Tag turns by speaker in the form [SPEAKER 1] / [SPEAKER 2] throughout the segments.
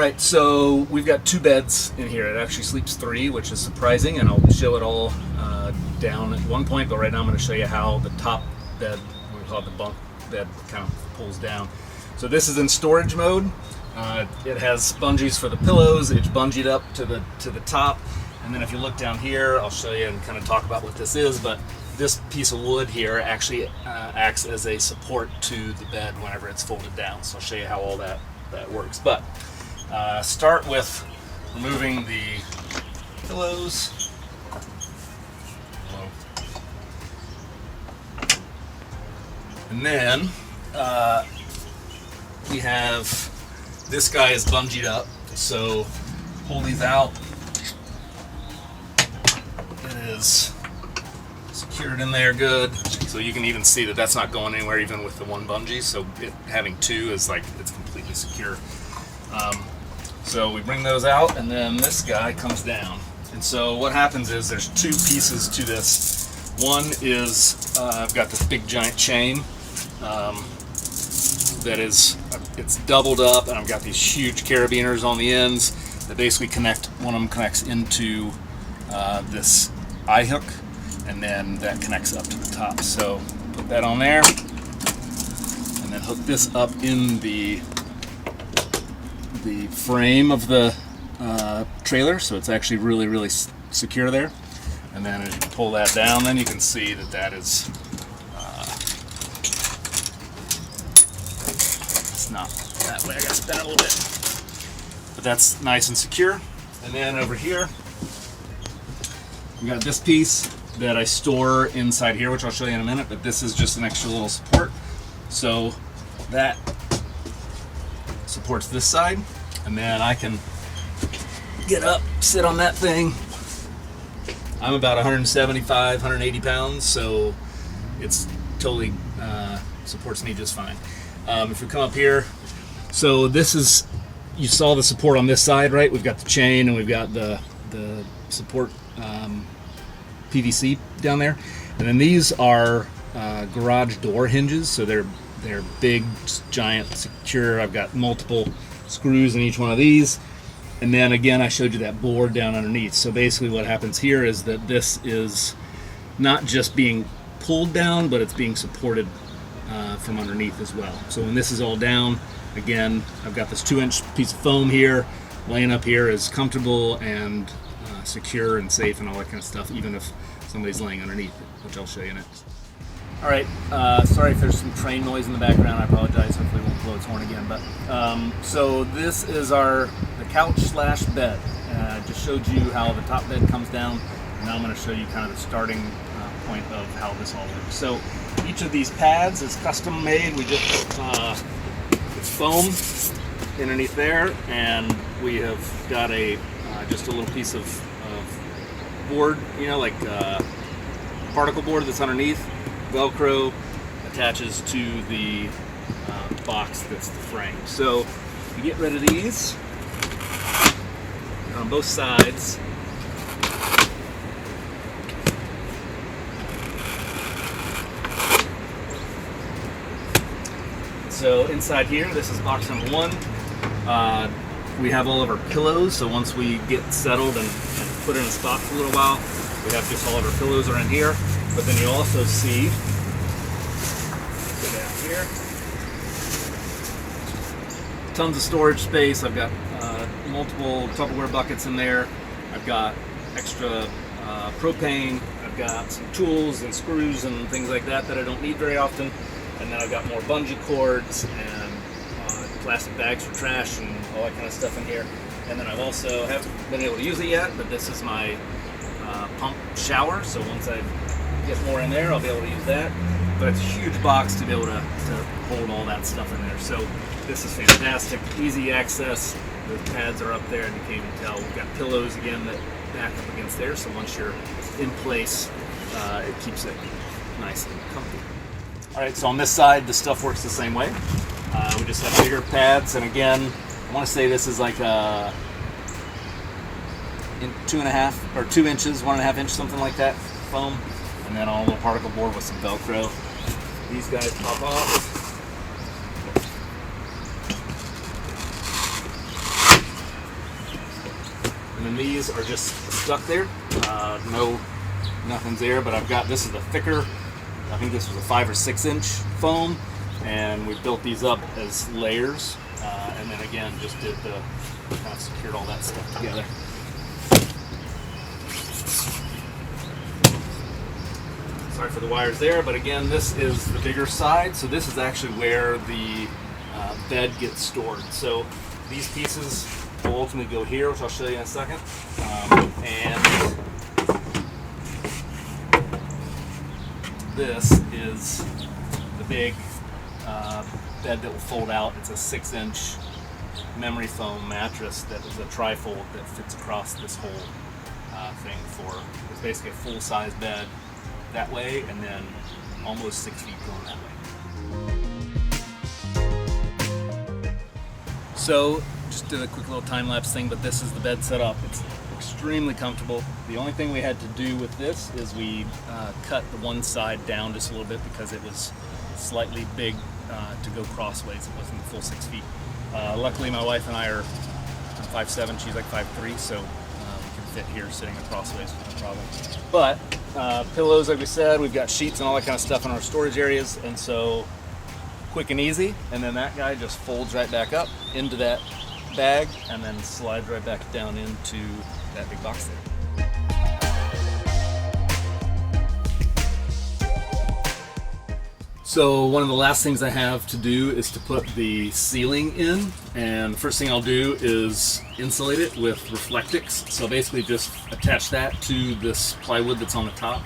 [SPEAKER 1] Alright, so we've got 2 beds in here. It actually sleeps 3, which is surprising, and I'll show it all down at one point, but right now I'm going to show you how the top bed, we call it the bunk bed, kind of pulls down. So this is in storage mode. It has bungees for the pillows. It's bungeed up to the top, and then if you look down here, I'll show you and kind of talk about what this is, but this piece of wood here actually acts as a support to the bed whenever it's folded down. So I'll show you how all that works. But start with removing the pillows. And then we have, this guy is bungeed up, so pull these out. It is secured in there good, so you can even see that that's not going anywhere even with the one bungee, so having 2 is like, it's completely secure. So we bring those out, and then this guy comes down. And so what happens is there's 2 pieces to this. One is I've got this big giant chain that is, it's doubled up, and I've got these huge carabiners on the ends that basically connect. One of them connects into this eye hook, and then that connects up to the top. So put that on there, and then hook this up in the frame of the trailer, so it's actually really secure there. And then as you pull that down, then you can see that that is it's not that way. I gotta spin it a little bit, but that's nice and secure. And then over here we got this piece that I store inside here, which I'll show you in a minute, but this is just an extra little support. So that supports this side, and then I can get up, sit on that thing. I'm about 175, 180 pounds, so it's totally supports me just fine. If we come up here, so this is, you saw the support on this side, right? We've got the chain and we've got the support PVC down there, and then these are garage door hinges, so they're big, giant, secure. I've got multiple screws in each one of these, and then again I showed you that board down underneath. So basically what happens here is that this is not just being pulled down, but it's being supported from underneath as well. So when this is all down, again I've got this 2-inch piece of foam here. Laying up here is comfortable and secure and safe and all that kind of stuff, even if somebody's laying underneath it, which I'll show you next. Alright, sorry if there's some train noise in the background, I apologize, hopefully it won't blow its horn again. But so this is the couch slash bed. I just showed you how the top bed comes down, and now I'm going to show you kind of the starting point of how this all works. So each of these pads is custom made. We just put it's foam underneath there, and we have got just a little piece of board, you know, like particle board that's underneath. Velcro attaches to the box that's the frame. So you get rid of these on both sides. So inside here, this is box number 1. We have all of our pillows, so once we get settled and put in a spot for a little while, we have just all of our pillows are in here. But then you also see, go down here, tons of storage space. I've got multiple Tupperware buckets in there. I've got extra propane. I've got some tools and screws and things like that I don't need very often. And then I've got more bungee cords and plastic bags for trash and all that kind of stuff in here. And then I've also haven't been able to use it yet, but this is my pump shower. So once I get more in there, I'll be able to use that. But it's a huge box to be able to hold all that stuff in there. So this is fantastic, easy access. The pads are up there, and you can't even tell. We've got pillows again that back up against there. So once you're in place, it keeps it nice and comfy. All right, so on this side, the stuff works the same way. We just have bigger pads, and again, I want to say this is like 2.5 or 2 inches, 1.5 inch, something like that, foam, and then on a little particle board with some Velcro. These guys pop off. then these are just stuck there. Nothing's there, but I've got, this is a thicker, I think this was a 5 or 6 inch foam, and we built these up as layers, and then again just did the, kind of secured all that stuff together. Sorry for the wires there, but again, this is the bigger side, so this is actually where the bed gets stored. So these pieces will ultimately go here, which I'll show you in a second, and this is the big bed that will fold out. It's a 6-inch memory foam mattress that is a trifold that fits across this whole thing. It's basically a full-size bed that way, and then almost 6 feet going that way. So just did a quick little time-lapse thing, but this is the bed set up. It's extremely comfortable. The only thing we had to do with this is we cut the one side down just a little bit because it was slightly big to go crossways. It wasn't the full 6 feet. Luckily my wife and I are 5'7", she's like 5'3", so we can fit here sitting crossways with no problem. But pillows, like we said, we've got sheets and all that kind of stuff in our storage areas, and so quick and easy. And then that guy just folds right back up into that bag and then slides right back down into that big box there. So one of the last things I have to do is to put the ceiling in, and the first thing I'll do is insulate it with Reflectix. So basically just attach that to this plywood that's on the top,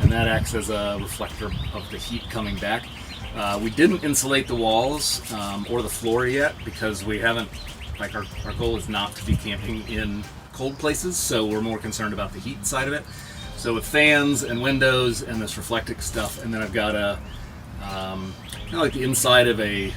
[SPEAKER 1] and that acts as a reflector of the heat coming back. We didn't insulate the walls or the floor yet because we haven't, like our goal is not to be camping in cold places, so we're more concerned about the heat side of it. So with fans and windows and this Reflectix stuff, and then I've got a kind of like the inside of a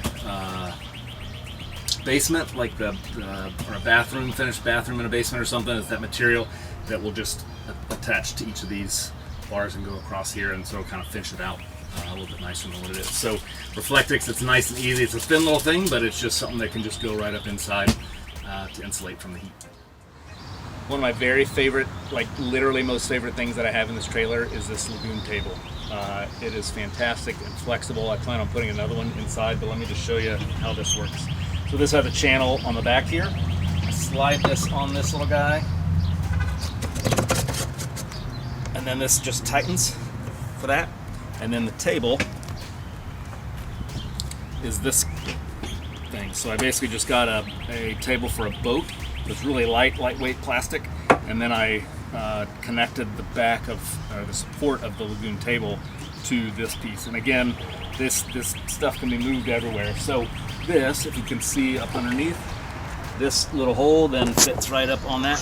[SPEAKER 1] basement, like or a bathroom, finished bathroom in a basement or something. It's that material that will just attach to each of these bars and go across here, and so it'll kind of finish it out a little bit nicer than what it is. So Reflectix, it's nice and easy. It's a thin little thing, but it's just something that can just go right up inside to insulate from the heat. One of my very favorite, like literally most favorite things that I have in this trailer is this Lagoon Table. It is fantastic and flexible. I plan on putting another one inside, but let me just show you how this works. So this has a channel on the back here. I slide this on this little guy, and then this just tightens for that. And then the table is this thing. So I basically just got a table for a boat. It's really lightweight plastic, and then I connected the back of the support of the Lagoon Table to this piece. And again, this stuff can be moved everywhere. So this, if you can see up underneath, this little hole then fits right up on that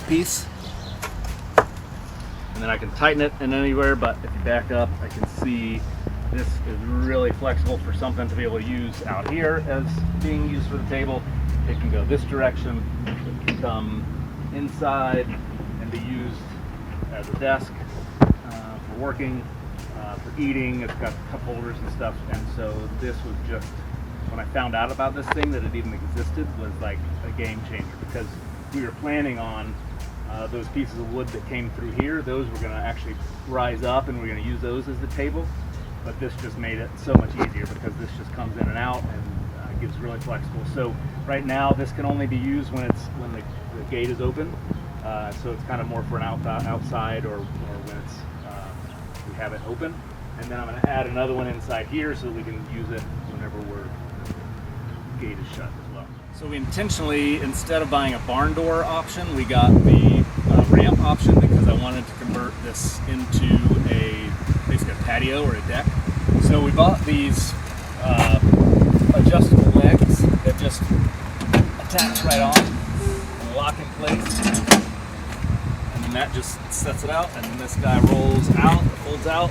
[SPEAKER 1] piece. And then I can tighten it in anywhere, but if you back up, I can see this is really flexible for something to be able to use out here as being used for the table. It can go this direction, it can come inside and be used as a desk for working, for eating. It's got cup holders and stuff, and so this was just, when I found out about this thing, that it even existed, was like a game changer, because we were planning on those pieces of wood that came through here, those were going to actually rise up and we're going to use those as the table, but this just made it so much easier because this just comes in and out and gives really flexible. So right now this can only be used when the gate is open, so it's kind of more for an outside or when it's we have it open. And then I'm going to add another one inside here so that we can use it whenever the gate is shut as well. So we intentionally, instead of buying a barn door option, we got the ramp option because I wanted to convert this into basically a patio or a deck. So we bought these adjustable legs that just attach right on and lock in place. And then that just sets it out, and then this guy rolls out, folds out,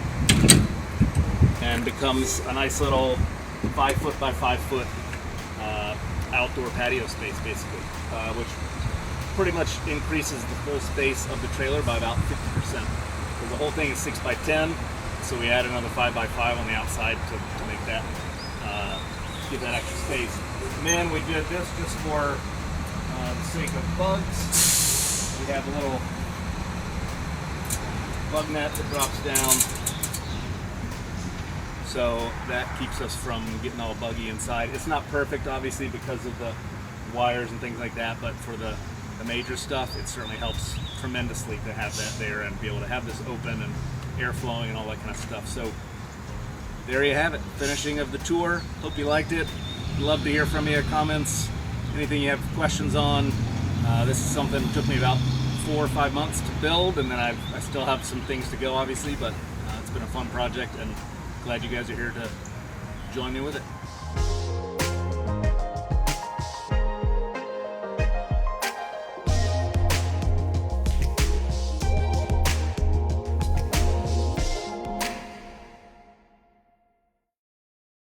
[SPEAKER 1] and becomes a nice little 5 foot by 5 foot outdoor patio space, basically, which pretty much increases the full space of the trailer by about 50%. Because the whole thing is 6 by 10, so we add another 5 by 5 on the outside to make that give that extra space. And then we did this just for the sake of bugs, we have a little bug net that drops down, so that keeps us from getting all buggy inside. It's not perfect, obviously, because of the wires and things like that, but for the major stuff, it certainly helps tremendously to have that there and be able to have this open and air flowing and all that kind of stuff. So there you have it, finishing of the tour. Hope you liked it. Love to hear from you, comments, anything you have questions on. This is something that took me about 4 or 5 months to build, and then I still have some things to go, obviously, but it's been a fun project, and glad you guys are here to join me with it.